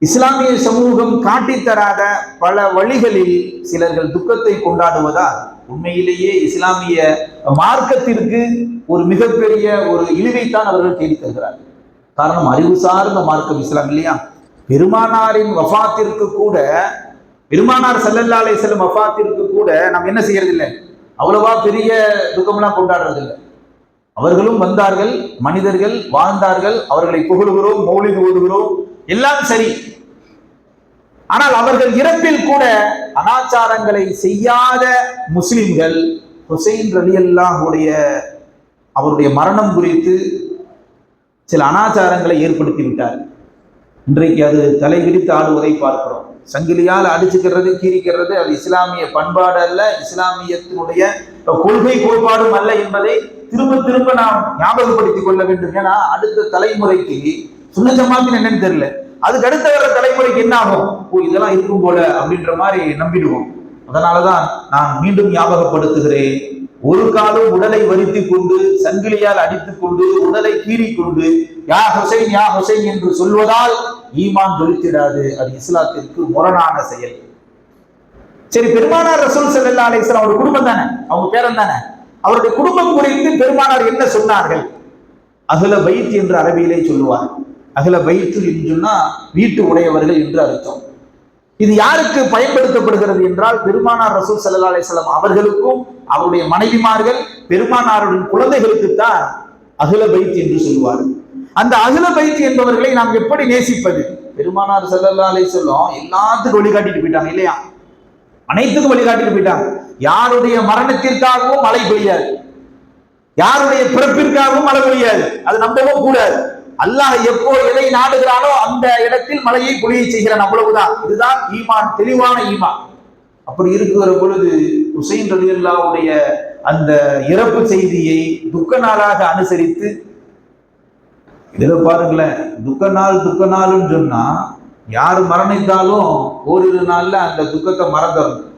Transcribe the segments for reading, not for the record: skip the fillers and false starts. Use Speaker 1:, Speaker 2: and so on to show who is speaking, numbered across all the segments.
Speaker 1: இஸ்லாமிய சமூகம் காட்டித்தராத பல வழிகளில் சிலர்கள் துக்கத்தை கொண்டாடுவதால் உண்மையிலேயே இஸ்லாமிய மார்க்கத்திற்கு ஒரு மிகப்பெரிய ஒரு இழிவைத்தான் அவர்கள் தேடி தருகிறார்கள். காரணம், அறிவு சார்ந்த மார்க்கம் இஸ்லாம் இல்லையா? பெருமானாரின் வஃபாத்திற்கு கூட, பெருமானார் ஸல்லல்லாஹு அலைஹி வஸல்லம் வஃபாத்திற்கு கூட நாம் என்ன செய்யறதில்லை, அவ்வளவா பெரிய துக்கம்லாம் கொண்டாடுறதில்லை. அவர்களும் வந்தார்கள், மனிதர்கள் வாழ்ந்தார்கள், அவர்களை புகழுகிறோம், மௌலிது ஓதுகிறோம், எல்லாம் சரி. ஆனால் அவர்கள் இறப்பில் கூட அனாச்சாரங்களை செய்யாத முஸ்லிம்கள் ஹுசைன் ரலியல்லாஹு அவருடைய மரணம் குறித்து சில அனாச்சாரங்களை ஏற்படுத்தி விட்டார். இன்றைக்கு அது தலை விரித்து ஆடுவதை பார்க்கிறோம். சங்கிலியால் அடிச்சுக்கிறது, கீரிக்கிறது, அது இஸ்லாமிய பண்பாடு அல்ல, இஸ்லாமியத்தினுடைய கொள்கை கோட்பாடும் அல்ல என்பதை திரும்ப திரும்ப நாம் ஞாபகப்படுத்திக் கொள்ள வேண்டும். ஏன்னா அடுத்த தலைமுறைக்கு சுன்னத் ஜமாத்தின் என்னன்னு தெரியல, அதுக்கு அடுத்த வர தலைமுறைக்கு என்ன ஆகும், இதெல்லாம் இருக்கும் போல அப்படின்ற மாதிரி நம்பிடுவோம். அதனாலதான் நான் மீண்டும் ஞாபகப்படுத்துகிறேன், ஒரு காலம் உடலை வருத்தி கொண்டு சங்கிலியால் அடித்துக் கொண்டு உடலை கீறிக்கொண்டு யா ஹுசைன் யா ஹுசைன் என்று சொல்வதால் ஈமான் ஜொலித்திடாது. அது இஸ்லாத்திற்கு முரணான செயல். சரி, பெருமானார் ரசூல் ஸல்லல்லாஹு அலைஹி வஸல்லம் அவருடைய குடும்பம் தானே, அவங்க பேரன் தானே, அவருடைய குடும்பம் குறித்து பெருமானார் என்ன சொன்னார்கள்? அஹ்ல பைத் என்று அரபியிலே சொல்லுவார். அஹ்ல பைத் என்று சொன்னா வீட்டு உடையவர்கள் என்று அர்த்தம். இது யாருக்கு பயன்படுத்தப்படுகிறது என்றால், பெருமானார் ரசூல் ஸல்லல்லாஹு அலைஹி வஸல்லம் அவர்களுக்கும் அவருடைய மனைவிமார்கள் பெருமானாருடைய குழந்தைகளுக்குத்தான் அஹ்ல பைத் என்று சொல்லுவார். அந்த அஹ்ல பைத் என்பவர்களை நாம் எப்படி நேசிப்பது? பெருமானார் ஸல்லல்லாஹு அலைஹி வஸல்லம் எல்லாத்துக்கும் வழிகாட்டிட்டு போயிட்டாங்க இல்லையா? அனைத்துக்கும் வழிகாட்டிட்டு போயிட்டாங்க. யாருடைய மரணத்திற்காகவும் மழை பெய்யாது, யாருடைய பிறப்பிற்காகவும் மழை பெய்யாது, அது நம்பவும் கூடாது. அல்லாஹ் எப்போ எதை நாடுகிறானோ அந்த இடத்தில் மழையை பொழிய செய்கிறான், அவ்வளவுதான். இதுதான் ஈமான், தெளிவான ஈமான். அப்படி இருக்கிற பொழுது ஹுசைன் ரலியல்லாஹுடைய அந்த இறப்பு செய்தியை துக்க நாளாக அனுசரித்து, இதுல பாருங்களேன், துக்க நாள்னு சொன்னா யாரு மரணித்தாலும் ஓரிரு நாள்ல அந்த துக்கத்தை மறந்துடணும்.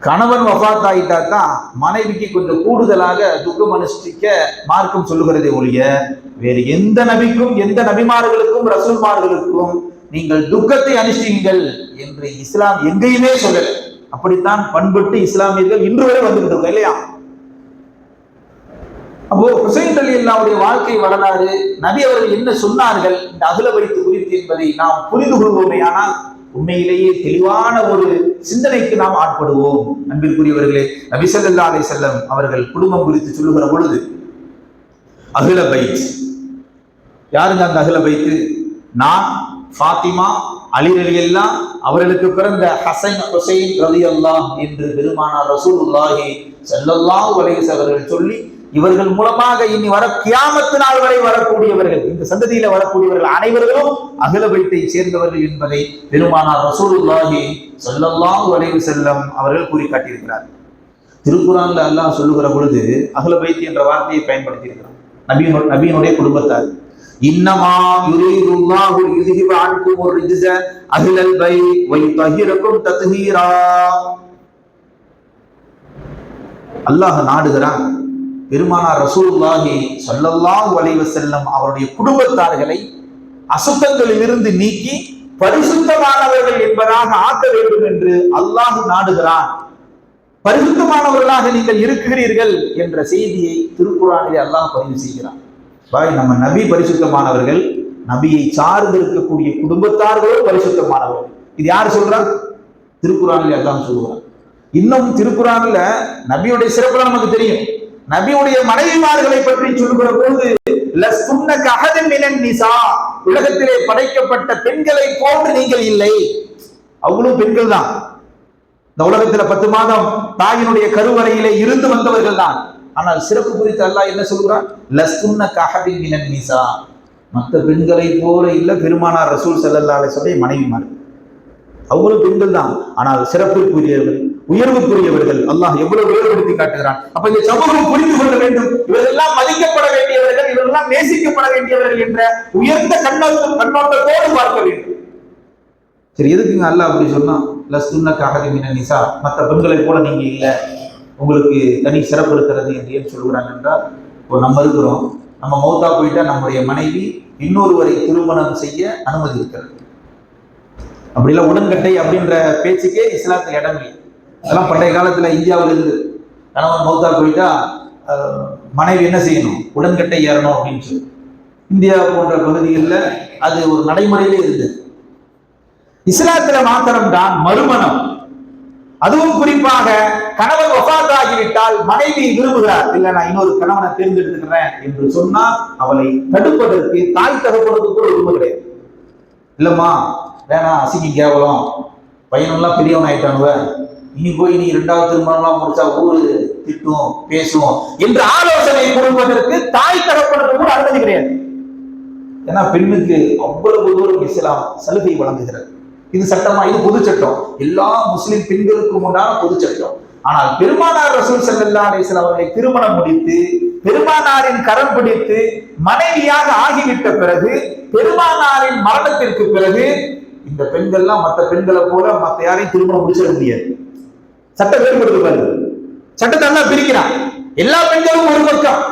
Speaker 1: கணவன் வஃபாத் ஆயிட்டா தான் மனைவிக்கு கொஞ்சம் கூடுதலாக துக்கம் அனுஷ்டிக்க மார்க்கம் சொல்லுகிறதே ஒழிய வேறு எந்த நபிக்கும் எந்த நபிமார்களுக்கும் ரசூல்மார்களுக்கும் நீங்கள் துக்கத்தை அனுஷ்டிங்கள் என்று இஸ்லாம் எங்கேயுமே சொல்லல. அப்படித்தான் பண்பட்டு இஸ்லாமியர்கள் இன்று வரை வந்துகிட்டு இருக்கோம் இல்லையா? அப்போ ஹுசைன் ரலியல்லாஹுடைய வாழ்க்கை வரலாறு, நபி அவர்கள் என்ன சொன்னார்கள் இந்த அஹ்ல பைத் குறித்து என்பதை நாம் புரிந்து கொள்வோமே, ஆனால் உண்மையிலேயே தெளிவான ஒரு சிந்தனைக்கு நாம் ஆட்படுவோம். அன்பிற்குரியவர்களே, நபி ஸல்லல்லாஹு அலைஹி வஸல்லம் அவர்கள் குடும்பம் குறித்து சொல்லுகிற பொழுது அஹ்ல பைத் யாருங்க? அந்த அஹ்ல பைத் நான், ஃபாத்திமா, அலி ரலியல்லாஹ், அவர்களுக்கு பிறந்த ஹசன் ஹுசைன் ரலியல்லாஹ் என்று பெருமானார் ரசூலுல்லாஹி ஸல்லல்லாஹு அலைஹி வஸல்லம் அவர்கள் சொல்லி, இவர்கள் மூலமாக இனி வர கியாமத்து நாள் வரை வரக்கூடியவர்கள், இந்த சந்ததியில வரக்கூடியவர்கள் அனைவர்களும் அஹ்ல பைத்தை சேர்ந்தவர்கள் என்பதை பெருமானார் ரசூலுல்லாஹி ஸல்லல்லாஹு அலைஹி வஸல்லம் அவர்கள் கூறி காட்டியிருக்கிறார். திருக்குர்ஆன்ல அல்லாஹ் சொல்லுகிற பொழுது அஹ்ல பைத் என்ற வார்த்தையை பயன்படுத்தி இருக்கிறார். நபியினுடைய குடும்பத்தார். இன்னமா யுரீதுல்லாஹு யுذஹிப அன்கும் ரிஜ்ஸ அஹ்லல் பைத் வ யுطஹிரக்கும் தத்ஹீரா. அல்லாஹ் நாடுகிறான் பெருமானார் ரசூலுல்லாஹி ஸல்லல்லாஹு அலைஹி வஸல்லம் அவருடைய குடும்பத்தார்களை அசுத்தங்களில் இருந்து நீக்கி பரிசுத்தமானவர்கள் என்பதாக ஆக்க வேண்டும் என்று அல்லாஹ் நாடுகிறான். பரிசுத்தமானவர்களாக நீங்கள் இருக்கிறீர்கள் என்ற செய்தியை திருக்குர்ஆனிலே அல்லாஹ் பதிவு செய்கிறான். நம்ம நபி பரிசுத்தமானவர்கள், நபியை சார்ந்து இருக்கக்கூடிய குடும்பத்தார்களும் பரிசுத்தமானவர்கள். இது யார் சொல்றார்? திருக்குர்ஆனிலே அல்லாஹ் சொல்கிறான். இன்னும் திருக்குர்ஆன்ல நபியுடைய சிறப்பு நமக்கு தெரியும். நபியுடைய மனைவிமார்களை பற்றி சொல்லுகிற போது உலகத்திலே படைக்கப்பட்ட பெண்களை போன்று நீங்கள் இல்லை, அவங்களும் பெண்கள் தான். இந்த உலகத்துல 10 மாதம் தாயினுடைய கருவறையிலே இருந்து வந்தவர்கள் தான். ஆனால் சிறப்பு குறித்து அல்லாஹ் என்ன சொல்கிறான்? மற்ற பெண்களை போல இல்ல பெருமானார் ரசூல் ஸல்லல்லாஹு அலைஹி வஸல்லம் மனைவிமார், அவங்களும் பெண்கள் தான். ஆனால் சிறப்புக்குரியவர்கள், உயர்வுக்குரியவர்கள். அல்லாஹ் எவ்வளவு உயர்வுபடுத்தி காட்டுகிறான். அப்ப இந்த சமூகம் புரிந்து கொள்ள வேண்டும், இவர்களெல்லாம் மதிக்கப்பட வேண்டியவர்கள், இவர்களெல்லாம் நேசிக்கப்பட வேண்டியவர்கள் என்ற உயர்ந்த கண்ணோட்டத்தோடு பார்க்க வேண்டும். சரி, எதுக்குங்க அல்லாஹ் அப்படி சொன்னா? லஸ்துன்னக அஹதும் மினன் நிசா, மற்ற பெண்களை போல நீங்க இல்லை, உங்களுக்கு தனி சிறப்பு இருக்கிறது என்று ஏன் சொல்கிறாங்க என்றால், இப்போ நம்ம இருக்கிறோம், நம்ம மௌத்தா போயிட்டா நம்முடைய மனைவி இன்னொருவரை திருமணம் செய்ய அனுமதி இருக்கிறது. அப்படிலாம் உடன்கட்டை அப்படின்ற பேச்சுக்கே இஸ்லாத்தில் இடம் இல்லை. அதெல்லாம் பண்டைய காலத்துல இந்தியாவில் இருந்து கணவன் மௌத்தா போயிட்டா மனைவி என்ன செய்யணும், உடன்கட்டை ஏறணும் அப்படின்னு சொல்லி இந்தியா போன்ற பகுதிகளில் அது ஒரு நடைமுறையிலே இருந்தது. இஸ்லாத்துல மாத்திரம்தான் மறுமணம், அதுவும் குறிப்பாக கணவன் வஃபாத் ஆகிவிட்டால் மனைவி விரும்புகிறார், இல்ல நான் இன்னொரு கணவனை தேர்ந்தெடுத்துக்கிறேன் என்று சொன்னால் அவளை தடுப்பதற்கு தாய் தகப்பனுக்கு கூட உரிமை கிடையாது. இல்லம்மா வேணாம், அசிங்க கேவலம், பையனெல்லாம் பெரியவன் ஆயிட்டானுவ, இனி போய் நீ 2வது திருமணம்லாம் முடிச்சா ஊரு திட்டும் பேசும் என்று ஆலோசனை கொடுப்பதற்கு தாய் தகப்பனுக்கு கூட அனுமதி கிடையாது. ஏன்னா பெண்ணுக்கு அவ்வளவு தூரம் இஸ்லாம் சலுகை வழங்குகிறது. இது சட்டமா? இது பொது சட்டம், எல்லா முஸ்லிம் பெண்களுக்கும் உண்டான பொது சட்டம். ஆனால் பெருமானார் ரசூல் ஸல்லல்லாஹு அலைஹி வஸல்லம் அவர்களை திருமணம் முடித்து பெருமானாரின் கரம் பிடித்து மனைவியாக ஆகிவிட்ட பிறகு, பெருமானாரின் மரணத்திற்கு பிறகு இந்த பெண்கள்லாம் மற்ற பெண்களை போல மற்ற யாரையும் திருமணம் முடிச்சிட முடியாது. சட்டம் வேறுபடுத்துவாரு, சட்டத்தை எல்லாம் பிரிக்கிறான். எல்லா பெண்களும் ஒரு பக்கம்,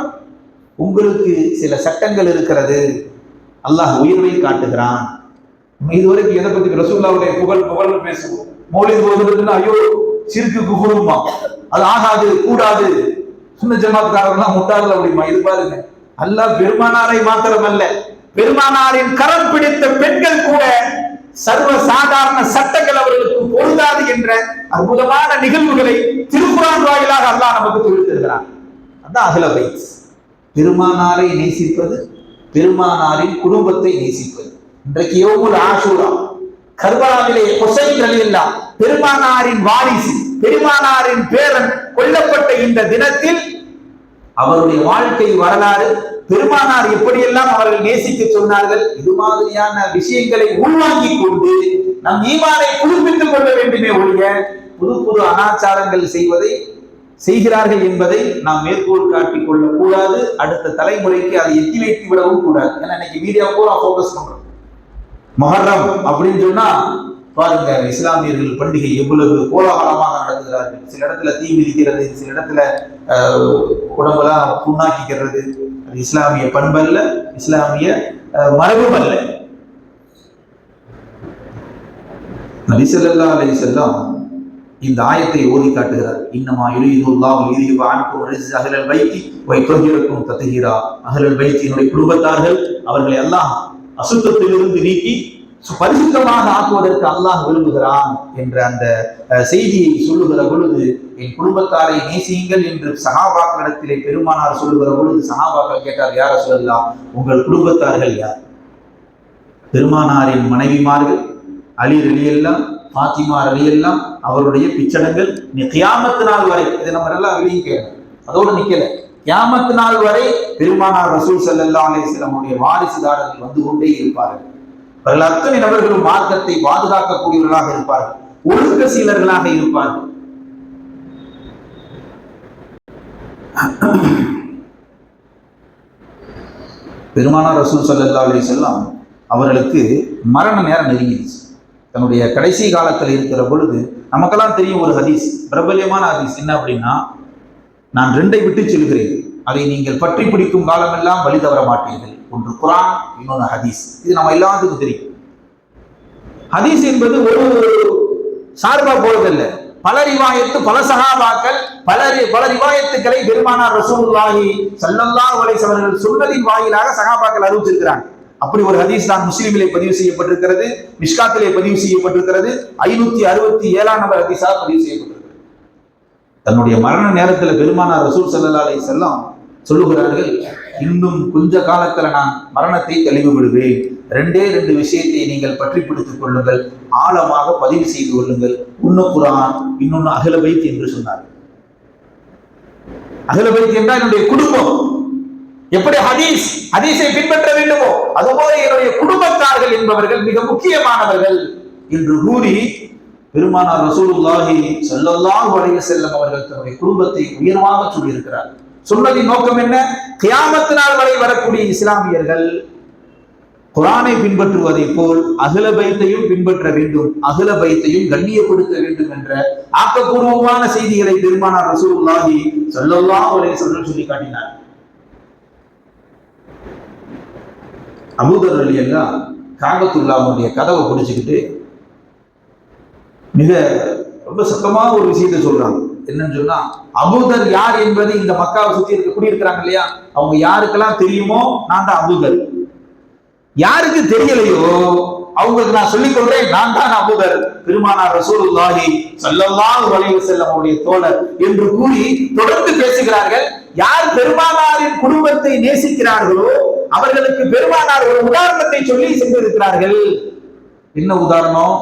Speaker 1: உங்களுக்கு சில சட்டங்கள் இருக்கிறது, அல்லாஹ் உயர்வை காட்டுகிறான். இதுவரைக்கும் எதை பத்தி ரசூலுல்லாஹ்வுடைய புகழ் பேசுவோம், மௌலித் ஓதுறதுன்னா ஐயோ சிறுக்கு குருமா, அது ஆகாது கூடாது, சுன்ன ஜமாத்காரர்கள்லாம் முட்டாளர்கள் அப்படிமா. இது பாருங்க, அல்லாஹ் பெருமானாரை மாத்திரமல்ல, பெருமானாரின் கரம் பிடித்த பெண்கள் கூட சர்வ சாதாரண சட்டங்கள் அவர்களுக்கு பொருந்தாது என்ற அற்புதமான நிகழ்வுகளை திருக்குர்ஆன் வாயிலாக அல்லாஹ் நமக்கு சொல்லித்தருகிறான். அதான் அஹ்ல பைத், பெருமானாரை நேசிப்பது, பெருமானாரின் குடும்பத்தை நேசிப்பது. இன்றைக்கு யௌமுல் ஆஷூரா, கர்பலாவிலே ஹுசைன் ரலியல்லாஹு பெருமானாரின் வாரிசு, பெருமானாரின் பேரன் கொல்லப்பட்ட இந்த தினத்தில் அவருடைய வாழ்க்கை வரலாறு, பெருமானார் எப்படியெல்லாம் அவர்கள் நேசிக்க சொன்னார்கள், இது மாதிரியான விஷயங்களை உள்வாங்கிக் கொண்டு நம் ஈமானை புதுப்பித்துக் கொள்ள வேண்டுமே ஒழிய புது புது அனாச்சாரங்கள் செய்கிறார்கள் என்பதை நாம் மேற்கோள் காட்டிக் கொள்ளக் கூடாது. அடுத்த தலைமுறைக்கு அதை எத்தி வைத்து விடவும் கூடாது. ஏன்னா இன்னைக்கு மீடியா பூரா போக்கஸ் பண்றோம். மொஹர்ரம் அப்படின்னு சொன்னா பாருங்க, இஸ்லாமியர்கள் பண்டிகை எவ்வளவு கோலாகலமாக நடத்துகிறார்கள். சில இடத்துல தீ மிதிக்கிறது, சில இடத்துல உடம்பெல்லாம் புண்ணாக்கிக்கிறது. அது இஸ்லாமிய பண்பல்ல, இஸ்லாமிய மரபும் அல்ல. நபி ஸல்லல்லாஹு அலைஹி வஸல்லம் இந்த ஆயத்தை ஓதி காட்டுகிறார். இன்னமா யுரீதுல்லாஹு லியுذهب عنكم الرجس أهل البيت ويطهركم تطهيرا. அஹ்லுல் பைத்தினுடைய குடும்பத்தார்கள் அவர்களை அல்லாஹ் அசுத்தத்திலிருந்து நீக்கி பரிசுத்தமாக ஆக்குவதற்கு அல்லாஹ் விரும்புகிறான் என்ற அந்த செய்தியை சொல்லுகிற பொழுது, என் குடும்பத்தாரை நேசியுங்கள் என்று சஹாபாக்களிடத்திலே பெருமானார் சொல்லுகிற பொழுது சஹாபாக்கள் கேட்டார், யார் ரசூலல்லாஹ், உங்கள் குடும்பத்தார்கள் யார்? பெருமானாரின் மனைவிமார்கள் அலி ரலியல்லாஹு, ஃபாத்திமா ரலியல்லாஹு, அவருடைய பிச்சடங்கள் கியாமத்து நாள் வரை, இதை நம்ம எல்லாம் வெளியே கேட்கணும், அதோடு நிக்கல, கியாமத்து நாள் வரை பெருமானார் ரசூல் ஸல்லல்லாஹு அலைஹி வஸல்லம் உடைய வாரிசுதாரர்கள் வந்து கொண்டே இருப்பார்கள். அவர்கள் அத்தனை நபர்களும் மார்க்கத்தை பாதுகாக்கக்கூடியவர்களாக இருப்பார்கள், ஒழுக்க சீலர்களாக இருப்பார்கள். பெருமானார் ரசூல் ஸல்லல்லாஹு அலைஹி வஸல்லம் அவர்களுக்கு மரண நேரம் நெருங்கிடுச்சு. தன்னுடைய கடைசி காலத்தில் இருக்கிற பொழுது, நமக்கெல்லாம் தெரியும் ஒரு ஹதீஸ், பிரபல்யமான ஹதீஸ் என்ன அப்படின்னா, நான் 2ஐ விட்டு சொல்கிறேன், அதை நீங்கள் பற்றி பிடிக்கும் காலமெல்லாம் வழி தவற மாட்டீர்கள். ஒன்று குர்ஆன், இன்னொன்று ஹதீஸ். இது நம்ம எல்லாத்துக்கும் தெரியும். ஹதீஸ் என்பது ஒரு சார்பா போவதில்லை, பல ரிவாயத்து, பல சஹாபாக்கள் பல ரிவாயத்துக்களை பெருமானார் ரசூலுல்லாஹி ஸல்லல்லாஹு அலைஹி வஸல்லம் சொன்னதின் வாயிலாக சஹாபாக்கள் அறிவிச்சிருக்கிறாங்க. அப்படி ஒரு ஹதீஸ் தான் முஸ்லிமிலே பதிவு செய்யப்பட்டிருக்கிறது, மிஷ்காத்திலே பதிவு செய்யப்பட்டிருக்கிறது, 567ஆம் நம்பர் ஹதீஸாக பதிவு செய்யப்பட்டிருக்கிறது. தன்னுடைய மரண நேரத்தில் பெருமானார் ரசூல் ஸல்லல்லாஹு அலைஹி வஸல்லம் சொல்லுகிறார்கள், இன்னும் கொஞ்ச காலத்துல நான் மரணத்தை தெளிவு விடுவேன், 2 விஷயத்தை நீங்கள் பற்றி பிடித்துக் கொள்ளுங்கள், ஆழமாக பதிவு செய்து கொள்ளுங்கள். ஒன்னு குர்ஆன், இன்னொன்னு அஹ்ல பைத் என்று சொன்னார். அஹ்ல பைத் என்றால் என்னுடைய குடும்பம். எப்படி ஹதீஸை பின்பற்ற வேண்டுமோ அதுபோல என்னுடைய குடும்பத்தார்கள் என்பவர்கள் மிக முக்கியமானவர்கள் என்று கூறி பெருமானார் ரசூலுல்லாஹி ஸல்லல்லாஹு அலைஹி வஸல்லம் அவர்கள் தன்னுடைய குடும்பத்தை உயர்வாக சொல்லியிருக்கிறார். சொன்னதின் நோக்கம் என்ன? கியாமத் நாள் வரை வரக்கூடிய இஸ்லாமியர்கள் குர்ஆனை பின்பற்றுவதை போல் அஹ்ல பைத்தையும் பின்பற்ற வேண்டும், அஹ்ல பைத்தையும் கண்ணியப்படுத்த வேண்டும் என்ற ஆக்கப்பூர்வமான செய்திகளை பெருமானார் ரசூலுல்லாஹி ஸல்லல்லாஹு அலைஹி வஸல்லம் சொல்லி காட்டினார். அபூதர் ரலியல்லாஹு காபத்துல்லாஹ்வுடைய கதவை பிடிச்சுக்கிட்டு மிக ரொம்ப சத்தமா ஒரு விஷயத்தை சொல்றாங்க. என்னன்னு சொன்னா, அபூதர் யார் என்பது இந்த மக்காவை சுத்தி குடியிருக்கிறாங்க இல்லையா, அவங்க யாருக்கெல்லாம் தெரியுமோ நான் தான் அபூதர். யாருக்கு தெரியலையோ அவங்களுக்கு நான் சொல்லிக் கொள்றேன், நான் தான் அபூதர், பெருமானார் ரசூலுல்லாஹி ஸல்லல்லாஹு அலைஹி வஸல்லம் அவருடைய தோழர் என்று கூறி தொடர்ந்து பேசுகிறார்கள். யார் பெருமானாரின் குடும்பத்தை நேசிக்கிறார்களோ அவர்களுக்கு பெருமானார் ஒரு உதாரணத்தை சொல்லி சென்றிருக்கிறார்கள். என்ன உதாரணம்?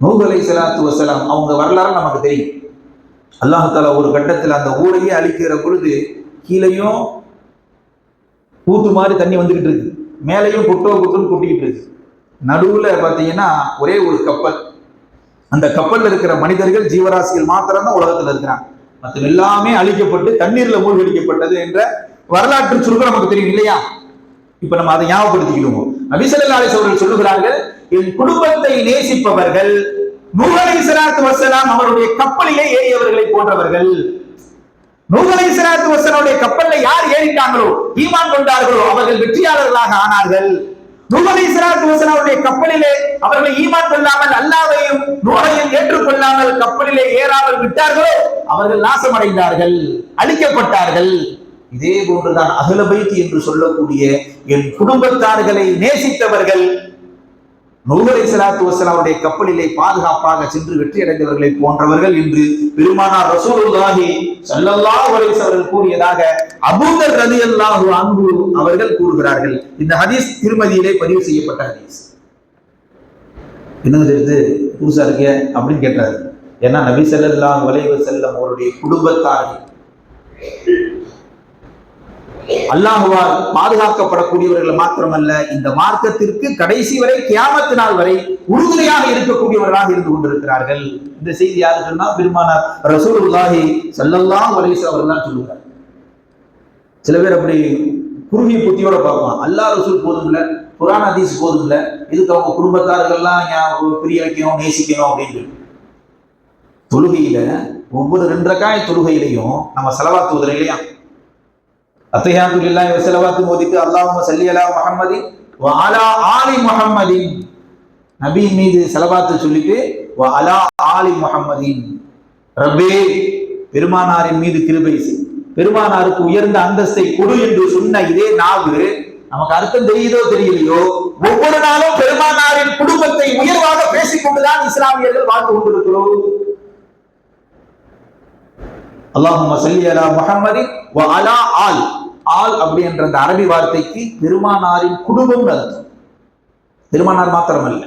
Speaker 1: நூஹ் அலைஹிஸ்ஸலாத்து வஸலாம் அவங்க வரலாறு நமக்கு தெரியும். அல்லாஹ் தஆலா ஒரு கட்டத்தில் அந்த ஊரையே அழிக்கிற பொழுது கீழையும் ஊத்து மாதிரி தண்ணி வந்துகிட்டு இருக்கு, மேலையும் குட்டுன்னு கொட்டிக்கிட்டு இருக்கு. நடுவுல பாத்தீங்கன்னா ஒரே ஒரு கப்பல். அந்த கப்பல்ல இருக்கிற மனிதர்கள் ஜீவராசிகள் மாத்திரம் தான் உலகத்துல இருக்கிறாங்க, மற்ற எல்லாமே அழிக்கப்பட்டு தண்ணீர்ல மூழ்கடிக்கப்பட்டது என்ற வரலாற்று சுருக்கம் நமக்கு தெரியும் இல்லையா? இப்ப நம்ம அதை ஞாபகப்படுத்திக்கிடுவோம். நபி ஸல்லல்லாஹு அலைஹி வஸல்லம் சொல்லுகிறார்கள், என் குடும்பத்தை நேசிப்பவர்கள் நூஹ் அலைஹிஸ்ஸலாத்து வஸலாம் அவருடைய கப்பலிலே ஏறியவர்களை போன்றவர்கள். நூஹ் அலைஹிஸ்ஸலாத்து வஸலாமுடைய கப்பல்ல யார் ஏறிட்டாங்களோ, ஈமான் கொண்டார்களோ அவர்கள் வெற்றியாளர்களாக ஆனார்கள். நூஹ் அலைஹிஸ்ஸலாத்து வஸலாமுடைய கப்பலிலே அவர்கள் ஈமான் கொள்ளாமல் அல்லாஹ்வையும் நூஹையும் ஏற்றுக்கொள்ளாமல் கப்பலிலே ஏறாமல் விட்டார்களோ அவர்கள் நாசமடைந்தார்கள், அழிக்கப்பட்டார்கள். இதே போன்றுதான் அஹ்ல பைத் என்று சொல்லக்கூடிய என் குடும்பத்தார்களை நேசித்தவர்கள் நூஹ் அலைஹிஸ்ஸலாத்து வஸலாமுடைய கப்பலிலே பாதுகாப்பாக சென்று வெற்றி அடைந்தவர்களை போன்றவர்கள் என்று பெருமானார் ரசூலுல்லாஹி ஸல்லல்லாஹு அலைஹி வஸல்லம் கூறியதாக அபூதர் ரலியல்லாஹு அன்ஹு அவர்கள் கூறுகிறார்கள். இந்த ஹதீஸ் திருமதியிலே பதிவு செய்யப்பட்ட ஹதீஸ். என்னது இது புதுசா இருக்கே அப்படின்னு கேட்டாரு. ஏன்னா நபி ஸல்லல்லாஹு அலைஹி வஸல்லம் அவருடைய குடும்பத்தார்கள் அல்லாஹ்வால் பாதுகாக்கப்படக்கூடியவர்கள் மாத்திரமல்ல, இந்த மார்க்கத்திற்கு கடைசி வரை கியாமத் நாள் வரை உறுதுணையாக இருக்கக்கூடியவர்களாக இருந்து கொண்டிருக்கிறார்கள். இந்த செய்தி யாரு சொன்னா, பெருமானார் ரசூலுல்லாஹி ஸல்லல்லாஹு அலைஹி வஸல்லம் அவர்கள் தான் சொல்லுவாங்க. சில பேர் அப்படி குறுகிய புத்தியோட பார்ப்பான், அல்லாஹ் ரசூல் போதும் இல்ல, குர்ஆன் ஹதீஸ் போதும் இல்ல, இதுக்கு அவங்க குடும்பத்தார்கள்லாம் பிரிய வைக்கணும், நேசிக்கணும் அப்படின்னு. தொழுகையில ஒவ்வொரு 2 ரக்காய் தொழுகையிலையும் நம்ம ஸலவாத் ஓதுறோம் இல்லையா? அத்தஹியாத்து லில்லாஹி வ ஸலவாத்து ஓதிட்டு அல்லாஹும்ம ஸல்லி அலா முஹம்மதின் வ அலா ஆலி முஹம்மதின், நபி மீது ஸலவாத்து சொல்லிட்டு வ அலா ஆலி முஹம்மதின், ரப்பே பெருமானாரின் மீது கிருபை செய், பெருமானாருக்கு உயர்ந்த அந்தஸ்தை கொடு என்று சொன்ன இதே நாவு நமக்கு அர்த்தம் தெரியுதோ தெரியலையோ ஒவ்வொரு நாளும் பெருமானாரின் குடும்பத்தை உயர்வாக பேசிக்கொண்டுதான் இஸ்லாமியர்கள் வாழ்ந்து கொண்டிருக்கிறோம். அல்லாஹும்ம ஸல்லி அலா முஹம்மதின் வ அலா ஆல். ஆல் அப்படி என்ற அந்த அரபி வார்த்தைக்கு பெருமானாரின் குடும்பம் அர்த்தம். பெருமானார் மாத்திரமல்ல,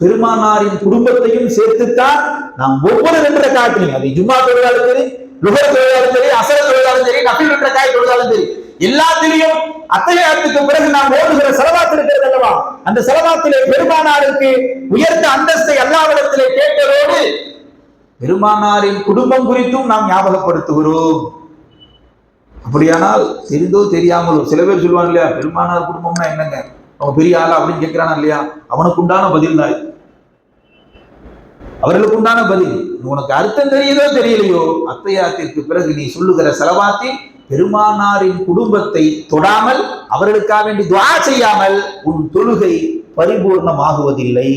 Speaker 1: பெருமானாரின் குடும்பத்தையும் சேர்த்துத்தான் நாம் ஒவ்வொரு 2 ரக்காத்திலையும், அது ஜும்மா தொழுதாலும் சரி, லுஹர் தொழுதாலும் சரி, அஸர் தொழுதாலும் சரி, நஃபில் 2 ரக்காத் தொழுதாலும் சரி, எல்லாத்திலையும் அத்தஹியாத்துக்கு பிறகு நாம் ஓதுகிற ஸலவாத் இருக்கிறது அல்லவா, அந்த ஸலவாத்திலே பெருமானாருக்கு உயர்ந்த அந்தஸ்தை அல்லாஹ்விடத்திலே கேட்டதோடு பெருமானாரின் குடும்பம் குறித்தும் நாம் ஞாபகப்படுத்துகிறோம். அப்படியானால் தெரிந்தோ தெரியாமலோ சில பேர் சொல்லுவாங்க இல்லையா, பெருமானார் குடும்பம்னா என்னங்க, அவன் பெரிய ஆளா அப்படின்னு கேட்கிறானா இல்லையா, அவனுக்கு உண்டான பதில் தான், அவர்களுக்கு உண்டான பதில். உனக்கு அர்த்தம் தெரியுதோ தெரியலையோ, அத்தஹியாத்திற்கு பிறகு நீ சொல்லுகிற ஸலவாத்தில் பெருமானாரின் குடும்பத்தை தொடாமல் அவர்களுக்காக வேண்டி துஆ செய்யாமல் உன் தொழுகை பரிபூர்ணமாகுவதில்லை.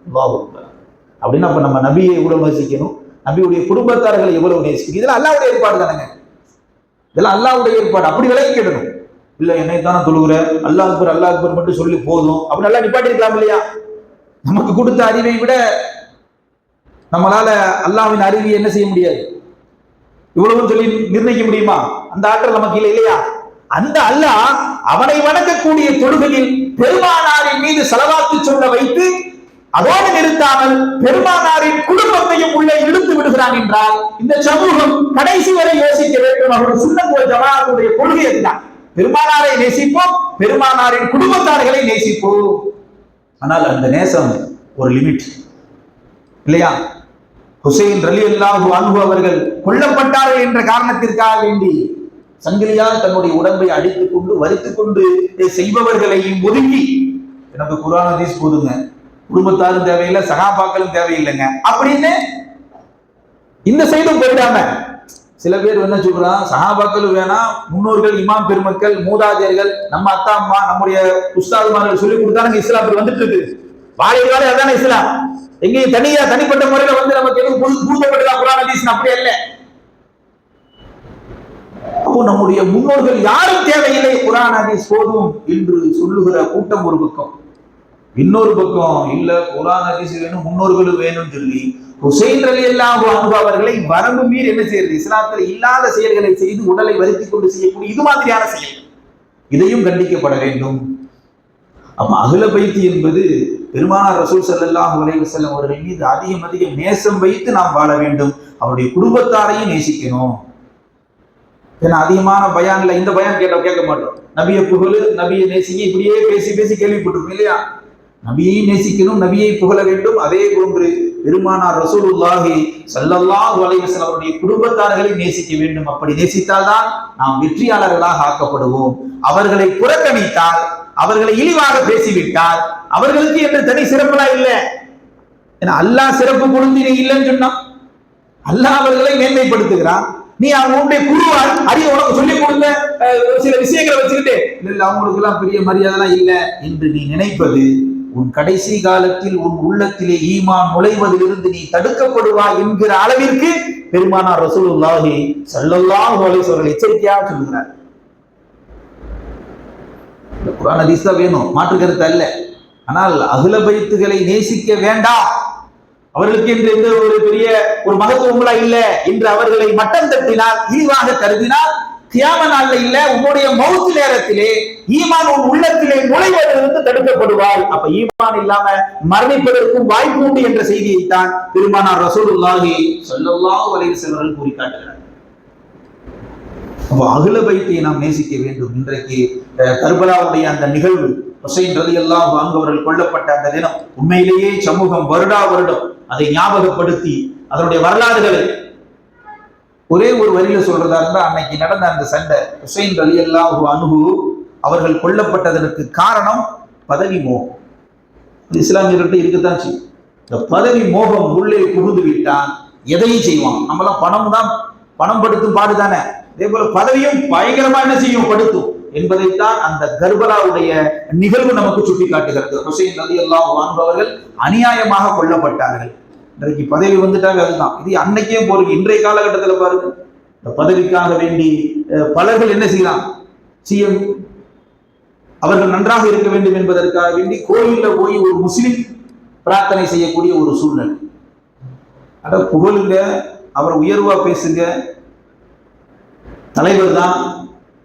Speaker 1: அல்லாஹ் அப்படின்னா அப்ப நம்ம நபியை எவ்வளவு நேசிக்கணும், நபியுடைய குடும்பத்தார்களை எவ்வளவு நேசிக்கணும், இதெல்லாம் அல்லாஹ்வுடைய ஏற்பாடு தானங்க, இதெல்லாம் அல்லாஹ்வுடைய ஏற்பாடு. அப்படி விலகிக்கிடணும். இல்ல என்னை தானே தொழுகிற, அல்லாஹ் அக்பர் மட்டும் சொல்லி போதும் அப்படின்னு நல்லா நிப்பாட்டி இருக்கலாம் இல்லையா? நமக்கு கொடுத்த அறிவை விட நம்மளால அல்லாஹ்வின் அறிவை என்ன செய்ய முடியாது, இவ்வளவு சொல்லி நிர்ணயிக்க முடியுமா? அந்த ஆற்றல் நமக்கு இல்லை இல்லையா? அந்த அல்லாஹ் அவனை வணங்கக்கூடிய தொழுகையில் பெருமானாரின் மீது ஸலவாத்து சொல்ல வைத்து அதோடு நிறுத்தாமல் பெருமானாரின் குடும்பத்தையும் உள்ளே இழுத்து விடுகிறான் என்றால் இந்த சமூகம் கடைசி வரை யோசிக்க வேண்டும். அவருடைய சுன்னத் வல் ஜமாஅத்துடைய கொள்கை அதுதான். பெருமானாரை நேசிப்போம், பெருமானாரின் குடும்பத்தார்களை நேசிப்போம். ஆனால் அந்த நேசம் ஒரு லிமிட் இல்லையா? ஹுசைன் ரலியல்லாஹு அன்ஹு அவர்கள் கொல்லப்பட்டார்கள் என்ற காரணத்திற்காக வேண்டி சங்கிலியால் தன்னுடைய உடம்பை அடித்துக் கொண்டு வரித்துக் கொண்டு செய்பவர்களையும் ஒதுக்கி, எனக்கு குர்ஆன் ஹதீஸ் போதுங்க, குடும்பத்தாரும் தேவையில்லை, சகாபாக்களும் தேவையில்லைங்க அப்படின்னு இந்த சைடும் போயிடாம சில பேர் என்ன சொல்றான், சகாபாக்களும் வேணாம், முன்னோர்கள், இமாம் பெருமக்கள், மூதாதையர்கள், நம்ம அத்தா அம்மா, நம்முடைய உஸ்தாதுமார்கள் சொல்லி கொடுத்தாங்க இஸ்லாம் வந்துட்டு இருக்கு. வாழை அதான இஸ்லாம். எங்கேயும் தனிப்பட்ட முறையில வந்து நமக்கு எதுவும் புதுக்கப்பட்டதா குர்ஆன் ஹதீஸ் அப்படி அல்ல. அப்போ நம்முடைய முன்னோர்கள் யாரும் தேவையில்லை, குர்ஆன் ஹதீஸ் போதும் என்று சொல்லுகிற கூட்டம் ஒரு பக்கம். இன்னொரு பக்கம் இல்ல குர்ஆன் ஹதீஸ் வேணும், முன்னோர்களும் வேணும்னு சொல்லி ஹுசைன் ரலியல்லாஹு அன்ஹு அவர்களை வரம்பு மீறி என்ன செய்யறது, இஸ்லாத்தில் இல்லாத செயல்களை செய்து உடலை வருத்திக் கொண்டு செய்யக்கூடிய இது மாதிரியான செயல், இதையும் கண்டிக்கப்பட வேண்டும். அப்ப அஹ்ல பைத் என்பது பெருமானார் ரசூல் ஸல்லல்லாஹு அலைஹி வஸல்லம் அவர்கள் மீது அதிக நேசம் வைத்து நாம் வாழ வேண்டும். அவருடைய குடும்பத்தாரையும் நேசிக்கணும். ஏன்னா அதிகமான பயான்ல இந்த பயான் கேட்க மாட்டோம். நபியை புகழு, நபியை நேசிக்க, இப்படியே பேசி கேள்விப்பட்டிருக்கோம் இல்லையா? நபியை நேசிக்கணும், நபியை புகழ வேண்டும். அதே போன்று பெருமானார் ரசூலுல்லாஹி ஸல்லல்லாஹு அலைஹி வஸல்லம் அவருடைய குடும்பத்தார்களை நேசிக்க வேண்டும். அப்படி நேசித்தால்தான் நாம் வெற்றியாளர்களாக ஆக்கப்படுவோம். அவர்களை புறக்கணித்தால், அவர்களை இழிவாக பேசிவிட்டால், அவர்களுக்கு என்ற தனி சிறப்புலாம் இல்லை. ஏன்னா அல்லாஹ் சிறப்பு கொடுத்து இல்லைன்னு சொன்னா, அல்லாஹ் அவர்களை மேன்மைப்படுத்துகிறான். நீ அவங்களுடைய குருவால் அறிய உனக்கு சொல்லிக் கொடுத்த சில விஷயங்களை வச்சுக்கிட்டு இல்ல அவங்களுக்கு எல்லாம் பெரிய மரியாதை இல்லை என்று நீ நினைப்பது, உன் கடைசி காலத்தில் உன் உள்ளத்திலே ஈமான் நுழைவதிலிருந்து நீ தடுக்கப்படுவாய் என்கிற அளவிற்கு பெருமானார் ரசூலுல்லாஹி ஸல்லல்லாஹு அலைஹி வஸல்லம் எச்சரிக்கையாக சொல்கிறார். குர்ஆன் ஹதீஸ் தான் வேணும், மாற்று கருத்து அல்ல. ஆனால் அஹ்ல பைத்துகளை நேசிக்க வேண்டாம், அவர்களுக்கு என்று எந்த ஒரு பெரிய ஒரு மகத்துவங்களா இல்லை என்று அவர்களை மட்டம் தட்டினால், இழிவாக கருதினால், கியாம நாள்ல இல்ல உன்னுடைய மௌத் நேரத்திலே ஈமான் உன் உள்ளத்திலே நுழைவதிலிருந்து தடுக்கப்படுவாய். அப்ப ஈமான் இல்லாம மரணிப்பதற்கும் வாய்ப்பு உண்டு என்ற செய்தியைத்தான் பெருமானார் ரசூலுல்லாஹி ஸல்லல்லாஹு அலைஹி வஸல்லம் கூறி காட்டுகிறார். அப்ப அஹ்ல பைத்தை நாம் நேசிக்க வேண்டும். இன்றைக்கு கர்பலாவுடைய அந்த நிகழ்வு, ஹுசைன் ரலியல்லாஹு அன்ஹு அவர்கள் கொல்லப்பட்ட அந்த தினம், உண்மையிலேயே சமூகம் வருடம் அதை ஞாபகப்படுத்தி அதனுடைய வரலாறுகளை ஒரே ஒரு வரியில சொல்றதா இருந்தா, அன்னைக்கு நடந்த அந்த சண்டை, ஹுசைன் ரலியல்லாஹு அன்ஹு அவர்கள் கொல்லப்பட்டதற்கு காரணம் பதவி மோகம். இஸ்லாமியர்கள்ட்ட இருக்கத்தான் செய்யும். இந்த பதவி மோகம் உள்ளே புகுந்து விட்டால் எதையும் செய்வான். நம்மளாம் பணம் படுத்தும் பாடுதானே, அதே போல பதவியும் பயங்கரமா என்ன செய்யும், படுத்தும் என்பதைத்தான் அந்த கர்பலாவுடைய நிகழ்வு நமக்கு சுட்டி காட்டுகிறது. ஹுசைன் ரலியல்லாஹு அன்ஹு அவர்கள் அநியாயமாக கொல்லப்பட்டார்கள். இன்றைக்கு பதவி வந்துட்டாங்க, அதுதான் இது. அன்னைக்கே போறீங்க, இன்றைய காலகட்டத்தில் பாருங்க, இந்த பதவிக்காக வேண்டி பலர்கள் என்ன செய்யலாம், சிஎம் அவர்கள் நன்றாக இருக்க வேண்டும் என்பதற்காக வேண்டி கோயில்ல போய் ஒரு முஸ்லிம் பிரார்த்தனை செய்யக்கூடிய ஒரு சூழ்நிலை. அட புகழுங்க, அவர் உயர்வா பேசுங்க, தலைவர் தான்,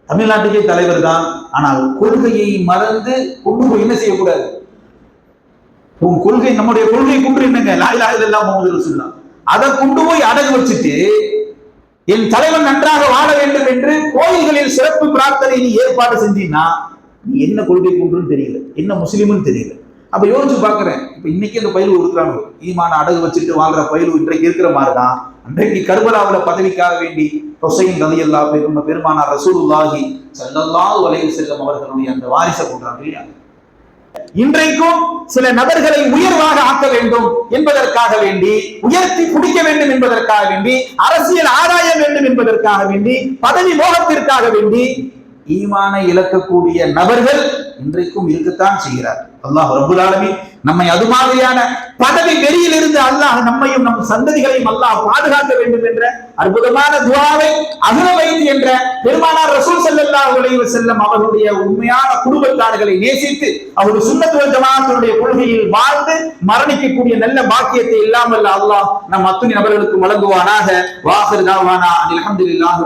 Speaker 1: தமிழ்நாட்டுக்கே தலைவர் தான், ஆனால் கொள்கையை மறந்து கொண்டு போய் என்ன செய்யக்கூடாது. உன் கொள்கை, நம்முடைய கொள்கை கொண்டு என்னங்க, லா இலாஹ இல்லல்லாஹ் முஹம்மது ரசூலுல்லாஹ், அதை கொண்டு போய் அடகு வச்சுட்டு என் தலைவன் நன்றாக வாழ வேண்டும் என்று கோயில்களில் சிறப்பு பிரார்த்தனை நீ ஏற்பாடு செஞ்சீன்னா நீ என்ன கொள்கை கொண்டுன்னு தெரியல, என்ன முஸ்லீம்னு தெரியல. அப்ப யோசிச்சு பாக்குறேன், இப்ப இன்னைக்கு அந்த பயிலு இருக்கிறாங்க, ஈமான அடகு வச்சுட்டு வாழ்ற பயிலு இன்றைக்கு இருக்கிற மாதிரிதான் அன்றைக்கு கர்பலாவுல பதவிக்காக வேண்டி ஹுசைன் ரலியல்லாஹு பெருமானார் ரசூலுல்லாஹி ஸல்லல்லாஹு அலைஹி வஸல்லம் அவர்களுடைய அந்த வாரிசை கொண்டாங்க இல்லையா. இன்றைக்கும் சில நபர்களை உயர்வாக ஆக்க வேண்டும் என்பதற்காக வேண்டி, உயர்த்தி குடிக்க வேண்டும் என்பதற்காக வேண்டி, அரசியல் ஆராய வேண்டும் என்பதற்காக வேண்டி, பதவி மோகத்திற்காக வேண்டி ஈமானை இழக்கக்கூடிய நபர்கள் இன்றைக்கும் இருக்கத்தான் செய்கிறார். அல்லாஹ் ரப்பல் ஆலமீன் நம்மை அது மாதிரியான பதவி வெறியில் இருந்து அல்லாஹ் நம்மையும் நம் சந்ததிகளையும் அல்லாஹ் பாதுகாக்க வேண்டும் என்ற அற்புதமான துஆவை அஹ்ல பைத் என்ற பெருமானார் ரசூல் ஸல்லல்லாஹு அலைஹி வஸல்லம் அவர்களுடைய உண்மையான குடும்பத்தார்களை நேசித்து அவருடைய சுன்னத் வல் ஜமாஅத்துடைய கொள்கையில் வாழ்ந்து மரணிக்கக்கூடிய நல்ல பாக்கியத்தை இல்லாமல் அல்லாஹ் நம் அத்துணை நபர்களுக்கு வழங்குவானாக. வாஹிர் தாவானா அல்ஹம்துலில்லாஹி